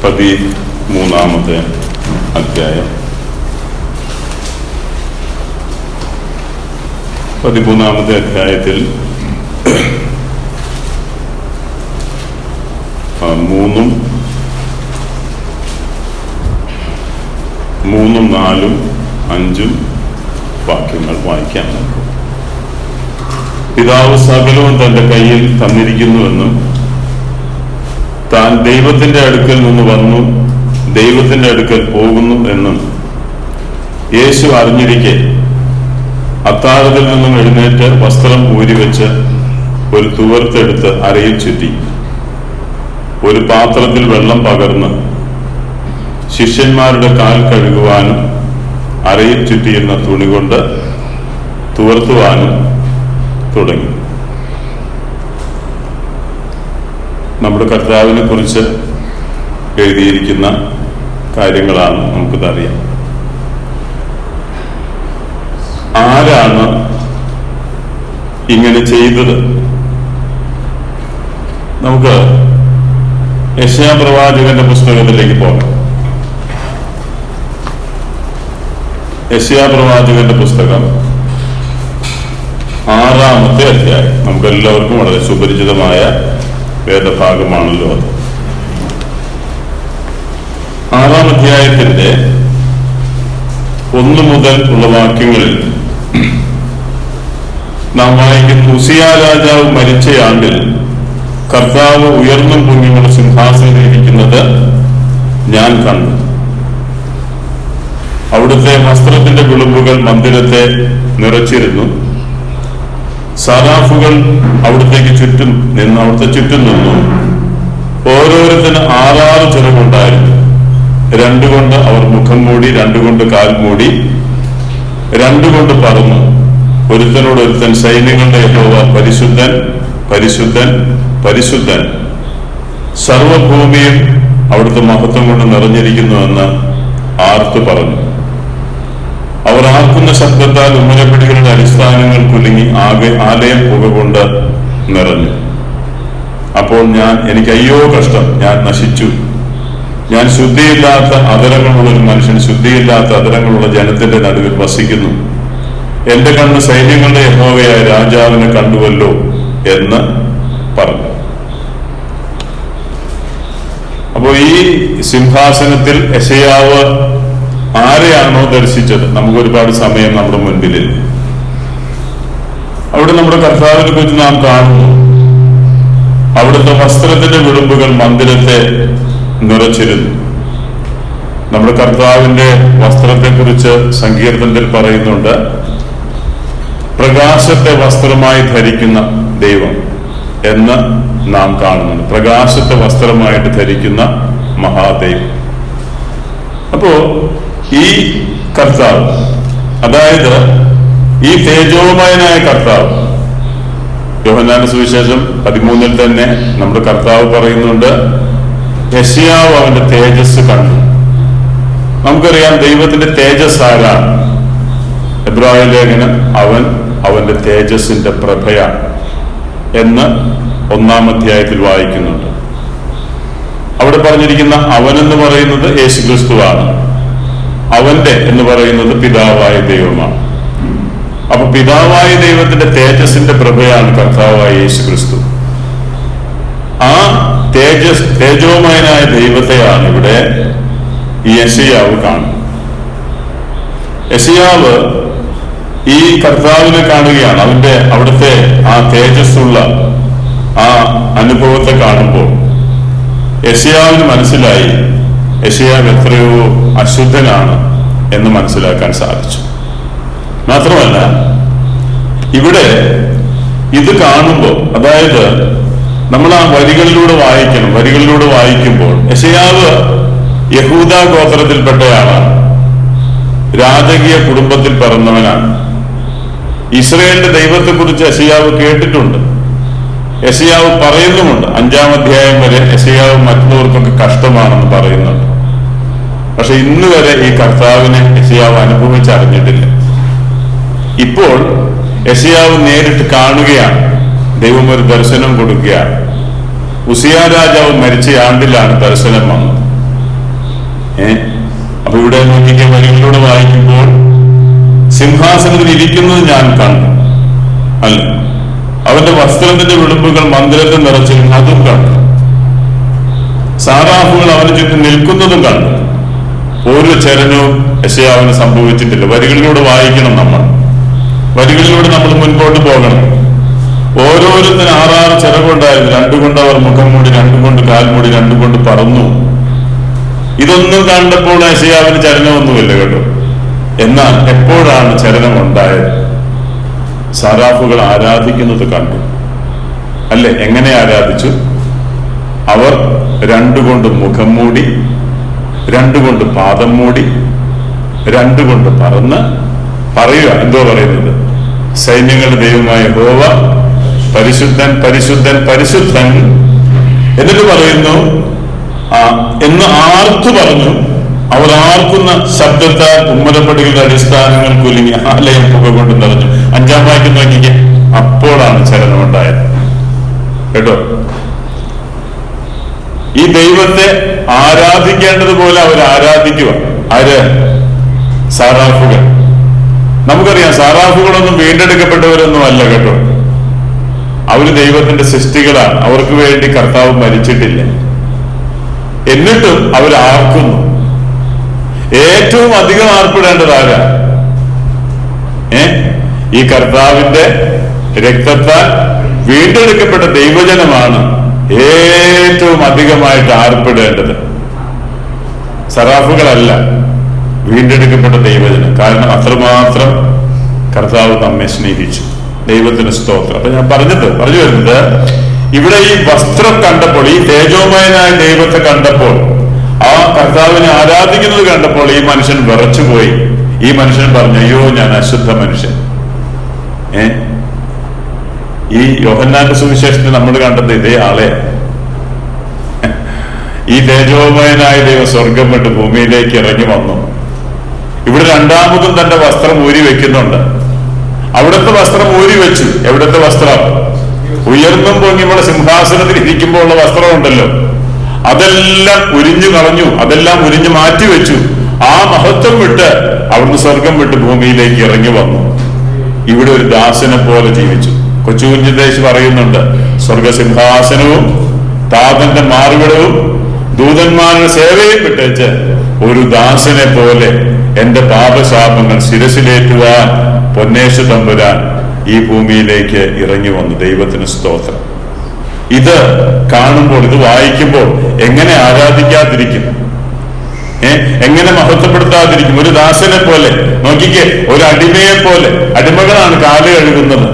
13-ാമത്തെ അധ്യായം. 13-ാമത്തെ അധ്യായത്തിൽ 3, 4, 5 വാക്യങ്ങൾ വായിക്കാൻ നോക്കും. പിതാവ് സകലവും തന്റെ കയ്യിൽ തന്നിരിക്കുന്നുവെന്നും താൻ ദൈവത്തിന്റെ അടുക്കൽ നിന്ന് വന്നു ദൈവത്തിന്റെ അടുക്കൽ പോകുന്നു എന്നും യേശു അറിഞ്ഞിരിക്കെ അത്താഴത്തിൽ നിന്നും എഴുന്നേറ്റ് വസ്ത്രം ഊരിവെച്ച് ഒരു തുവർത്തെടുത്ത് അരയിൽ ചുറ്റി ഒരു പാത്രത്തിൽ വെള്ളം പകർന്ന് ശിഷ്യന്മാരുടെ കാൽ കഴുകുവാനും അരയിൽ ചുറ്റിയിരുന്ന തുണി കൊണ്ട് തുവർത്തുവാനും തുടങ്ങി. നമ്മുടെ കർത്താവിനെ കുറിച്ച് എഴുതിയിരിക്കുന്ന കാര്യങ്ങളാണ്, നമുക്കിതറിയാം. ആരാണ് ഇങ്ങനെ ചെയ്തത്? നമുക്ക് യെശയ്യാ പ്രവാചകന്റെ പുസ്തകത്തിലേക്ക് പോകാം. യെശയ്യാ പ്രവാചകന്റെ പുസ്തകം 6-ാമത്തെ അധ്യായം. നമുക്ക് എല്ലാവർക്കും വളരെ സുപരിചിതമായ വേദഭാഗമാണല്ലോ അത്. 6-ാം അധ്യായത്തിന്റെ 1 മുതൽ ഉള്ള വാക്യങ്ങളിൽ നാം വായിക്കുന്നു: ഉസിയാ രാജാവ് മരിച്ച ആണ്ടിൽ കർത്താവ് ഉയർന്നും പൊങ്ങിയുള്ള സിംഹാസനത്തിൽ ഇരിക്കുന്നത് ഞാൻ കണ്ടു. അവിടുത്തെ വസ്ത്രത്തിന്റെ വിളുമ്പുകൾ മന്ദിരത്തെ നിറച്ചിരുന്നു. സറാഫുകൾ അവിടുത്തെ ചുറ്റും നിന്നു. ഓരോരുത്തന് 6 ചിറകുണ്ടായിരുന്നു. 2 കൊണ്ട് അവർ മുഖം മൂടി, 2 കൊണ്ട് കാൽ മൂടി, 2 കൊണ്ട് പറന്നു. ഒരുത്തനോടൊരുത്തൻ സൈന്യങ്ങളുടെ യഹോവ പരിശുദ്ധൻ, പരിശുദ്ധൻ, പരിശുദ്ധൻ, സർവഭൂമിയും അവിടുത്തെ മഹത്വം കൊണ്ട് നിറഞ്ഞിരിക്കുന്നുവെന്ന് ആർത്തു പറഞ്ഞു. അവർ ആർക്കുന്ന ശബ്ദത്താൽ ഉമ്മരപ്പിടികളുടെ അടിസ്ഥാനങ്ങൾ കുലുങ്ങി ആലയം പുക കൊണ്ട് നിറഞ്ഞു. അപ്പോൾ എനിക്ക് അയ്യോ കഷ്ടം, ഞാൻ നശിച്ചു. ഞാൻ ശുദ്ധിയില്ലാത്ത അധരങ്ങളുള്ള ഒരു മനുഷ്യൻ, ശുദ്ധിയില്ലാത്ത അധരങ്ങളുള്ള ജനത്തിന്റെ നടുവിൽ വസിക്കുന്നു. എന്റെ കണ്ണ് സൈന്യങ്ങളുടെ യഹോവയായ രാജാവിനെ കണ്ടുവല്ലോ എന്ന് പറഞ്ഞു. അപ്പോ ഈ സിംഹാസനത്തിൽ യെശയ്യാവ് ആരെയാണോ ദർശിച്ചത്? നമുക്ക് ഒരുപാട് സമയം നമ്മുടെ മുൻപിലില്ല. അവിടെ നമ്മുടെ കർത്താവിനെ കുറിച്ച് നാം കാണുന്നു. അവിടുത്തെ വസ്ത്രത്തിന്റെ വിളുമ്പുകൾ മന്ദിരത്തെ നിറച്ചിരുന്നു. നമ്മുടെ കർത്താവിന്റെ വസ്ത്രത്തെ കുറിച്ച് സങ്കീർത്തനത്തിൽ പറയുന്നുണ്ട്: പ്രകാശത്തെ വസ്ത്രമായി ധരിക്കുന്ന ദൈവം എന്ന് നാം കാണുന്നുണ്ട്. പ്രകാശത്തെ വസ്ത്രമായിട്ട് ധരിക്കുന്ന മഹാദൈവം. അപ്പോ ഈ കർത്താവ്, അതായത് ഈ തേജോമയനായ കർത്താവ്, യോഹന്നാന്റെ സുവിശേഷം 13 തന്നെ നമ്മുടെ കർത്താവ് പറയുന്നുണ്ട്, യെശയ്യാവ് അവന്റെ തേജസ് കണ്ടു. നമുക്കറിയാം ദൈവത്തിന്റെ തേജസ് ആരാണ്? എബ്രായ ലേഖനം അവന്റെ തേജസ്സിന്റെ പ്രഭയാണ് എന്ന് 1-ാം അധ്യായത്തിൽ വായിക്കുന്നുണ്ട്. അവിടെ പറഞ്ഞിരിക്കുന്ന അവനെന്ന് പറയുന്നത് യേശുക്രിസ്തുവാണ്. അവന്റെ എന്ന് പറയുന്നത് പിതാവായ ദൈവമാണ്. അപ്പൊ പിതാവായ ദൈവത്തിന്റെ തേജസ്സിന്റെ പ്രഭയാണ് കർത്താവായ യേശുക്രിസ്തു. ആ തേജോമയനായ ദൈവത്തെയാണ് ഇവിടെ ഈ യെശയ്യാവ് കാണുന്നത്. യെശയ്യാവ് ഈ കർത്താവിനെ കാണുകയാണ്. അവിടുത്തെ ആ തേജസ്സുള്ള ആ അനുഭവത്തെ കാണുമ്പോൾ യെശയ്യാവിന് മനസ്സിലായി യെശയ്യാവ് എത്രയോ അശുദ്ധനാണ് എന്ന് മനസ്സിലാക്കാൻ സാധിച്ചു. മാത്രമല്ല, ഇവിടെ ഇത് കാണുമ്പോൾ, അതായത് നമ്മൾ ആ വരികളിലൂടെ വായിക്കുമ്പോൾ യെശയ്യാവ് യഹൂദ ഗോത്രത്തിൽപ്പെട്ടയാളാണ്. രാജകീയ കുടുംബത്തിൽ പിറന്നവനാണ്. ഇസ്രയേലിന്റെ ദൈവത്തെക്കുറിച്ച് യെശയ്യാവ് കേട്ടിട്ടുണ്ട്. യെശയ്യാവ് പറയുന്നുമുണ്ട്. 5-ാം അധ്യായം വരെ യെശയ്യാവ് മറ്റുള്ളവർക്കൊക്കെ കഷ്ടമാണെന്ന് പറയുന്നുണ്ട്. പക്ഷെ ഇന്ന് വരെ ഈ കർത്താവിനെ യെശയ്യാവ് അനുഭവിച്ചറിഞ്ഞിട്ടില്ല. ഇപ്പോൾ യെശയ്യാവ് നേരിട്ട് കാണുകയാണ്. ദൈവം ഒരു ദർശനം കൊടുക്കുകയാണ്. ഉസിയാ രാജാവ് മരിച്ച ആണ്ടിലാണ് ദർശനം വന്നത്. അപ്പൊ ഇവിടെ നോക്കിയ വരികളിലൂടെ വായിക്കുമ്പോൾ സിംഹാസനത്തിൽ ഇരിക്കുന്നത് ഞാൻ കണ്ടു, അല്ല അവന്റെ വസ്ത്രത്തിന്റെ വിളിമ്പുകൾ മന്ദിരത്തിൽ നിറച്ചിരുന്നു, അതും കണ്ടു. സാറാഫുകൾ അവന് ചുറ്റും നിൽക്കുന്നതും കണ്ടു. ഒരു ചലനവും യെശയ്യാവിന് സംഭവിച്ചിട്ടില്ല. വരികളിലൂടെ വായിക്കണം നമ്മൾ, വരികളിലൂടെ നമ്മൾ മുൻപോട്ട് പോകണം. ഓരോരുത്തരും 6 ചിറകുണ്ടായിരുന്നു. 2 കൊണ്ട് അവർ മുഖം മൂടി, 2 കൊണ്ട് കാൽമൂടി, 2 കൊണ്ട് പറന്നു. ഇതൊന്നും കണ്ടപ്പോൾ യെശയ്യാവിന് ചലനമൊന്നുമില്ല കേട്ടോ. എന്നാൽ എപ്പോഴാണ് ചലനം ഉണ്ടായത്? സാറാഫുകൾ ആരാധിക്കുന്നത് കണ്ടു, അല്ലെ? എങ്ങനെ ആരാധിച്ചു? അവർ 2 കൊണ്ട് മുഖം മൂടി, 2 കൊണ്ട് പാദം മൂടി, 2 കൊണ്ട് പറന്ന് പറയുക. എന്തോ പറയുന്നത്? സൈന്യങ്ങളുടെ ദൈവമായ യഹോവ പരിശുദ്ധൻ, പരിശുദ്ധൻ, പരിശുദ്ധൻ. എന്നിട്ട് പറയുന്നു എന്ന് ആർത്തു പറഞ്ഞു. അവർ ആർക്കുന്ന ശബ്ദത്താൽ ഉമ്മരപ്പടികളുടെ അടിസ്ഥാനങ്ങൾ കുലുങ്ങി, ആലയം പുക കൊണ്ട് നിറഞ്ഞു. 5-ാം വാക്യം നോക്കിക്കുക. അപ്പോഴാണ് ചലനമുണ്ടായത് കേട്ടോ. ഈ ദൈവത്തെ ആരാധിക്കേണ്ടതുപോലെ അവർ ആരാധിക്കുക. ആര്? സാറാഫുകൾ. നമുക്കറിയാം സാറാഫുകളൊന്നും വീണ്ടെടുക്കപ്പെട്ടവരൊന്നും അല്ല കേട്ടോ. അവര് ദൈവത്തിന്റെ സൃഷ്ടികളാണ്. അവർക്ക് വേണ്ടി കർത്താവ് മരിച്ചിട്ടില്ല. എന്നിട്ടും അവർ ആർക്കുന്നു. ഏറ്റവും അധികം ആർപ്പിടേണ്ടത് ആരാ? ഈ കർത്താവിന്റെ രക്തത്താൽ വീണ്ടെടുക്കപ്പെട്ട ദൈവജനമാണ് ഏറ്റവും അധികമായിട്ട് ആർപ്പിടേണ്ടത്. സറാഫുകളല്ല, വീണ്ടെടുക്കപ്പെട്ട ദൈവജനം. കാരണം അത്രമാത്രം കർത്താവ് നമ്മെ സ്നേഹിച്ചു. ദൈവത്തിന് സ്തോത്രം. അപ്പൊ ഞാൻ പറഞ്ഞു വരുന്നത്, ഇവിടെ ഈ വസ്ത്രം കണ്ടപ്പോൾ, ഈ തേജോമയനായ ദൈവത്തെ കണ്ടപ്പോൾ, ആ കർത്താവിനെ ആരാധിക്കുന്നത് കണ്ടപ്പോൾ ഈ മനുഷ്യൻ വിറച്ചുപോയി. ഈ മനുഷ്യൻ പറഞ്ഞു, അയ്യോ ഞാൻ അശുദ്ധ മനുഷ്യൻ. ഈ യോഹന്നാന്റെ സുവിശേഷത്തിൽ നമ്മൾ കണ്ടത് ഇതേ ആളെ. ഈ തേജോമയനായ ദൈവം സ്വർഗം വിട്ട് ഭൂമിയിലേക്ക് ഇറങ്ങി വന്നു. ഇവിടെ രണ്ടാമതും തന്റെ വസ്ത്രം ഊരി വെക്കുന്നുണ്ട്. അവിടുത്തെ വസ്ത്രം ഊരി വെച്ചു. എവിടത്തെ വസ്ത്രം? ഉയർന്നും പൊങ്ങിയുള്ള സിംഹാസനത്തിൽ ഇരിക്കുമ്പോൾ ഉള്ള വസ്ത്രമുണ്ടല്ലോ, അതെല്ലാം ഉരിഞ്ഞു കളഞ്ഞു, അതെല്ലാം ഉരിഞ്ഞു മാറ്റി വെച്ചു. ആ മഹത്വം വിട്ട് അവിടുന്ന് സ്വർഗം വിട്ട് ഭൂമിയിലേക്ക് ഇറങ്ങി വന്നു. ഇവിടെ ഒരു ദാസനെ പോലെ ജീവിച്ചു. കൊച്ചുകുഞ്ഞുദേശ് പറയുന്നുണ്ട്, സ്വർഗസിംഹാസനവും താതന്റെ മാർവിടവും ദൂതന്മാരുടെ സേവയും വിട്ടേച്ച് ഒരു ദാസനെ പോലെ എന്റെ പാപശാപങ്ങൾ ശിരസിലേറ്റുവാൻ പൊന്നേശു തമ്പുരാൻ ഈ ഭൂമിയിലേക്ക് ഇറങ്ങി വന്നു. ദൈവത്തിന് സ്തോത്രം. ഇത് കാണുമ്പോൾ, ഇത് വായിക്കുമ്പോൾ എങ്ങനെ ആരാധിക്കാതിരിക്കും? എങ്ങനെ മഹത്വപ്പെടുത്താതിരിക്കും? ഒരു ദാസനെ പോലെ നോക്കിക്കേ, ഒരു അടിമയെ പോലെ. അടിമകളാണ് കാല് കഴുകുന്നത്.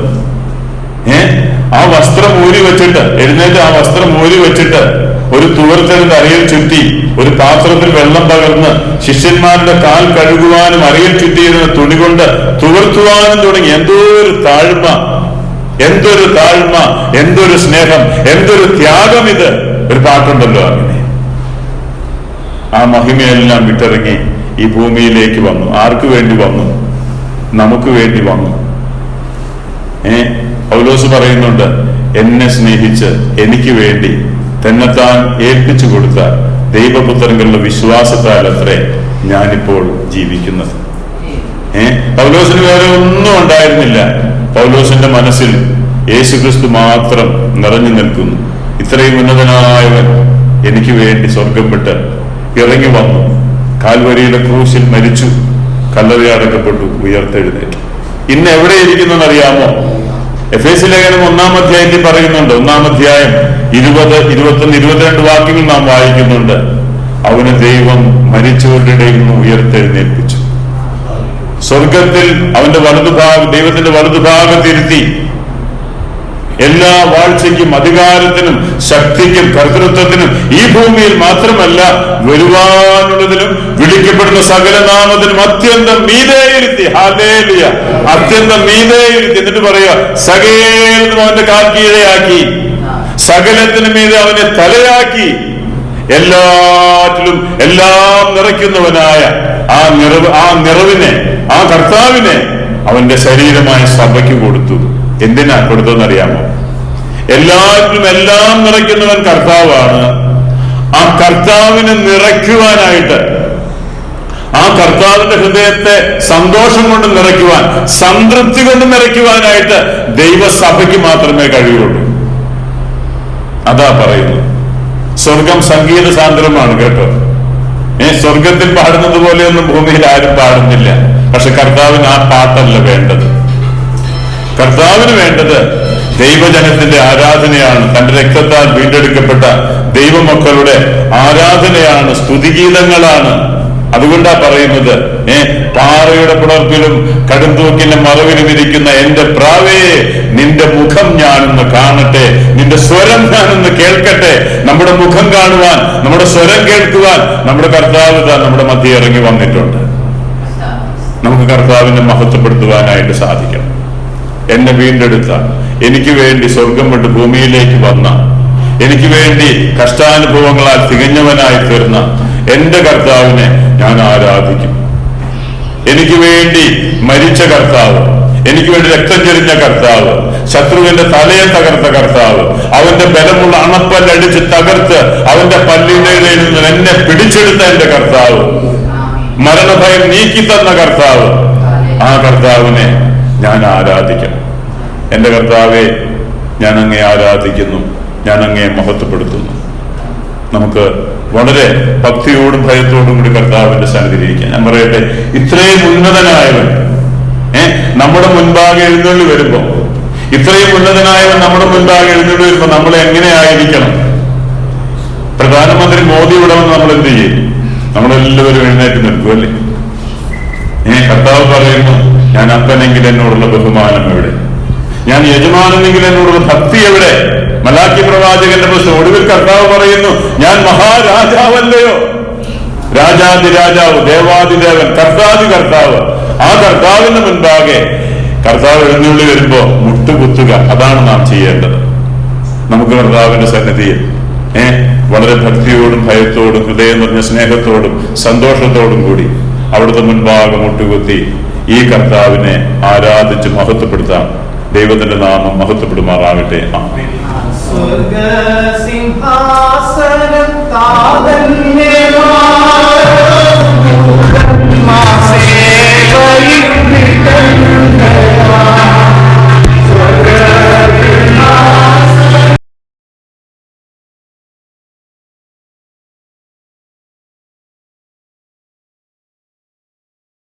ആ വസ്ത്രം ഊരി വെച്ചിട്ട് എഴുന്നേറ്റ്, ആ വസ്ത്രം ഊരി വെച്ചിട്ട് ഒരു തുവർത്തലിന്റെ അരയിൽ ചുറ്റി ഒരു പാത്രത്തിൽ വെള്ളം പകർന്ന് ശിഷ്യന്മാരുടെ കാൽ കഴുകുവാനും അരയിൽ ചുറ്റിയിരുന്ന തുണി കൊണ്ട് തുവർത്തുവാനും തുടങ്ങി. എന്തൊരു താഴ്മ, എന്തൊരു താഴ്മ, എന്തൊരു സ്നേഹം, എന്തൊരു ത്യാഗം! ഇത് ഒരു പാട്ടുണ്ടല്ലോ അങ്ങനെ. ആ മഹിമയെല്ലാം വിട്ടിറങ്ങി ഈ ഭൂമിയിലേക്ക് വന്നു. ആർക്ക് വേണ്ടി വന്നു? നമുക്ക് വേണ്ടി വന്നു. പൗലോസ് പറയുന്നുണ്ട്, എന്നെ സ്നേഹിച്ച് എനിക്ക് വേണ്ടി തന്നെത്താൻ ഏൽപ്പിച്ചു കൊടുത്ത ദൈവപുത്രങ്ങളുടെ വിശ്വാസത്താൽ അത്രേ ഞാനിപ്പോൾ ജീവിക്കുന്നത്. പൗലോസിന് വേറെ ഒന്നും ഉണ്ടായിരുന്നില്ല. പൗലോസിന്റെ മനസ്സിൽ യേശുക്രിസ്തു മാത്രം നിറഞ്ഞു നിൽക്കുന്നു. ഇത്രയും ഉന്നതനായവൻ എനിക്ക് വേണ്ടി സ്വർഗം വിട്ട് ഇറങ്ങി വന്നു, കാൽവരിയുടെ ക്രൂശിൽ മരിച്ചു, കല്ലറയിൽ അടക്കപ്പെട്ടു, ഉയർത്തെഴുന്നേറ്റു. ഇന്ന് എവിടെ ഇരിക്കുന്നറിയാമോ? എഫേസ്യ ലേഖനം 1-ാം അധ്യായത്തിൽ പറയുന്നുണ്ട്. 1-ാം അധ്യായം 20, 21, 22 വാക്യങ്ങൾ നാം വായിക്കുന്നുണ്ട്. അവന് ദൈവം മരിച്ചവരുടെ ഇടയിൽ നിന്ന് ഉയർത്തെഴുന്നേൽപ്പിച്ചു. സ്വർഗത്തിൽ അവന്റെ ദൈവത്തിന്റെ വലതുഭാഗത്തിരുത്തി. എല്ലാ വാഴ്ചയ്ക്കും അധികാരത്തിനും ശക്തിക്കും കർത്തൃത്വത്തിനും ഈ ഭൂമിയിൽ മാത്രമല്ല വരുവാനുള്ളതിനും വിളിക്കപ്പെടുന്ന സകല നാമത്തിനും അത്യന്തം മീതെയിരുത്തി. ഹല്ലേലൂയ! അത്യന്തം മീതെയിരുത്തി. എന്നിട്ട് പറയുക, സകലത്തിനും അവന്റെ കാൽ കീഴെയാക്കി, സകലത്തിനും മീതെ അവനെ തലയാക്കി, എല്ലാറ്റിലും എല്ലാം നിറയ്ക്കുന്നവനായ ആ നിറവിനെ, ആ കർത്താവിനെ അവന്റെ ശരീരമായ സഭയ്ക്ക് കൊടുത്തു. എന്തിനാ കൊടുത്തതെന്നറിയാമോ? എല്ലാറ്റിലും എല്ലാം നിറയ്ക്കുന്നവൻ കർത്താവാണ്. ആ കർത്താവിനെ നിറയ്ക്കുവാനായിട്ട് ആ കർത്താവിന്റെ ഹൃദയത്തെ സന്തോഷം കൊണ്ട് നിറയ്ക്കുവാൻ, സംതൃപ്തി കൊണ്ട് നിറയ്ക്കുവാനായിട്ട് ദൈവസഭയ്ക്ക് മാത്രമേ കഴിയുള്ളൂ. അതാ പറയുന്നത്. സ്വർഗം സംഗീത സാന്ദ്രമാണ് കേട്ടോ. സ്വർഗത്തിൽ പാടുന്നത് പോലെയൊന്നും ഭൂമിയിൽ ആരും പാടുന്നില്ല. പക്ഷെ കർത്താവിന് ആ പാട്ടല്ല വേണ്ടത്. കർത്താവിന് വേണ്ടത് ദൈവജനത്തിന്റെ ആരാധനയാണ്. തന്റെ രക്തത്താൽ വീണ്ടെടുക്കപ്പെട്ട ദൈവമക്കളുടെ ആരാധനയാണ്, സ്തുതിഗീതങ്ങളാണ്. അതുകൊണ്ടാ പറയുന്നത്, പാറയുടെ പിളർപ്പിലും കടുംതൂക്കിന്റെ മറവിലും ഇരിക്കുന്ന എന്റെ പ്രാവേ, നിന്റെ മുഖം ഞാനൊന്ന് കാണട്ടെ, നിന്റെ സ്വരം ഞാനൊന്ന് കേൾക്കട്ടെ. നമ്മുടെ മുഖം കാണുവാൻ, നമ്മുടെ സ്വരം കേൾക്കുവാൻ നമ്മുടെ കർത്താവ് നമ്മുടെ മധ്യ ഇറങ്ങി വന്നിട്ടുണ്ട്. നമുക്ക് കർത്താവിനെ മഹത്വപ്പെടുത്തുവാനായിട്ട് സാധിക്കണം. എന്നെ വീണ്ടെടുത്ത, എനിക്ക് വേണ്ടി സ്വർഗം വിട്ട് ഭൂമിയിലേക്ക് വന്ന, എനിക്ക് വേണ്ടി കഷ്ടാനുഭവങ്ങളാൽ തികഞ്ഞവനായി തീർന്ന എന്റെ കർത്താവിനെ ഞാൻ ആരാധിക്കും. എനിക്ക് വേണ്ടി മരിച്ച കർത്താവ്, എനിക്ക് വേണ്ടി രക്തം ചൊരിഞ്ഞ കർത്താവ്, ശത്രുവിന്റെ തലയെ തകർത്ത കർത്താവ്, അവന്റെ ബലമുള്ള അണപ്പല്ലടിച്ച് തകർത്ത് അവന്റെ പല്ലിടയിൽ നിന്ന് എന്നെ പിടിച്ചെടുത്ത എന്റെ കർത്താവ്, മരണഭയം നീക്കി തന്ന കർത്താവ്, ആ കർത്താവിനെ ഞാൻ ആരാധിക്കണം. എന്റെ കർത്താവെ, ഞാൻ അങ്ങേ ആരാധിക്കുന്നു, ഞാൻ അങ്ങേ മഹത്വപ്പെടുത്തുന്നു. നമുക്ക് വളരെ ഭക്തിയോടും ഭയത്തോടും കൂടി കർത്താവിന്റെ സന്നിധിയിലിരിക്കാം. ഞാൻ പറയട്ടെ, ഇത്രയും ഉന്നതനായവൻ നമ്മുടെ മുൻപാകെ എഴുന്നള്ളി വരുമ്പോ, ഇത്രയും ഉന്നതനായവൻ നമ്മുടെ മുൻപാകെ എഴുന്നള്ളി വരുമ്പോ നമ്മൾ എങ്ങനെയായിരിക്കണം? പ്രധാനമന്ത്രി മോദി ഇവിടെ വന്ന് നമ്മൾ എന്ത് ചെയ്യും? നമ്മളെല്ലാവരും എഴുന്നേറ്റ് നിൽക്കും അല്ലേ? കർത്താവ് പറയുന്നു, ഞാൻ അപ്പനെങ്കിൽ എന്നോടുള്ള ബഹുമാനം എവിടെ? ഞാൻ യജമാനെങ്കിൽ എന്നോടുള്ള ഭക്തി എവിടെ? മലാക്കി പ്രവാചകന്റെ പുസ്തകം ഒടുവിൽ കർത്താവ് പറയുന്നു, ഞാൻ മഹാരാജാവല്ലയോ, രാജാതിരാജാവ്, ദേവാതിദേവൻ, കർത്താതി കർത്താവ്. ആ കർത്താവിന്റെ മുൻപാകെ കർത്താവ് എഴുന്നള്ളി വരുമ്പോ മുട്ടുകുത്തുക, അതാണ് നാം ചെയ്യേണ്ടത്. നമുക്ക് കർത്താവിന്റെ സന്നിധിയിൽ വളരെ ഭക്തിയോടും ഭയത്തോടും ഹൃദയം നിറഞ്ഞ സ്നേഹത്തോടും സന്തോഷത്തോടും കൂടി അവിടുത്തെ മുൻപാകെ മുട്ടുകുത്തി ഈ കർത്താവിനെ ആരാധിച്ച് മഹത്വപ്പെടുത്താം. ദൈവത്തിന്റെ നാമം മഹത്വപ്പെടുമാറാകട്ടെ. ആമേൻ. സ്വർഗസിംഹാസനം താതന്നെ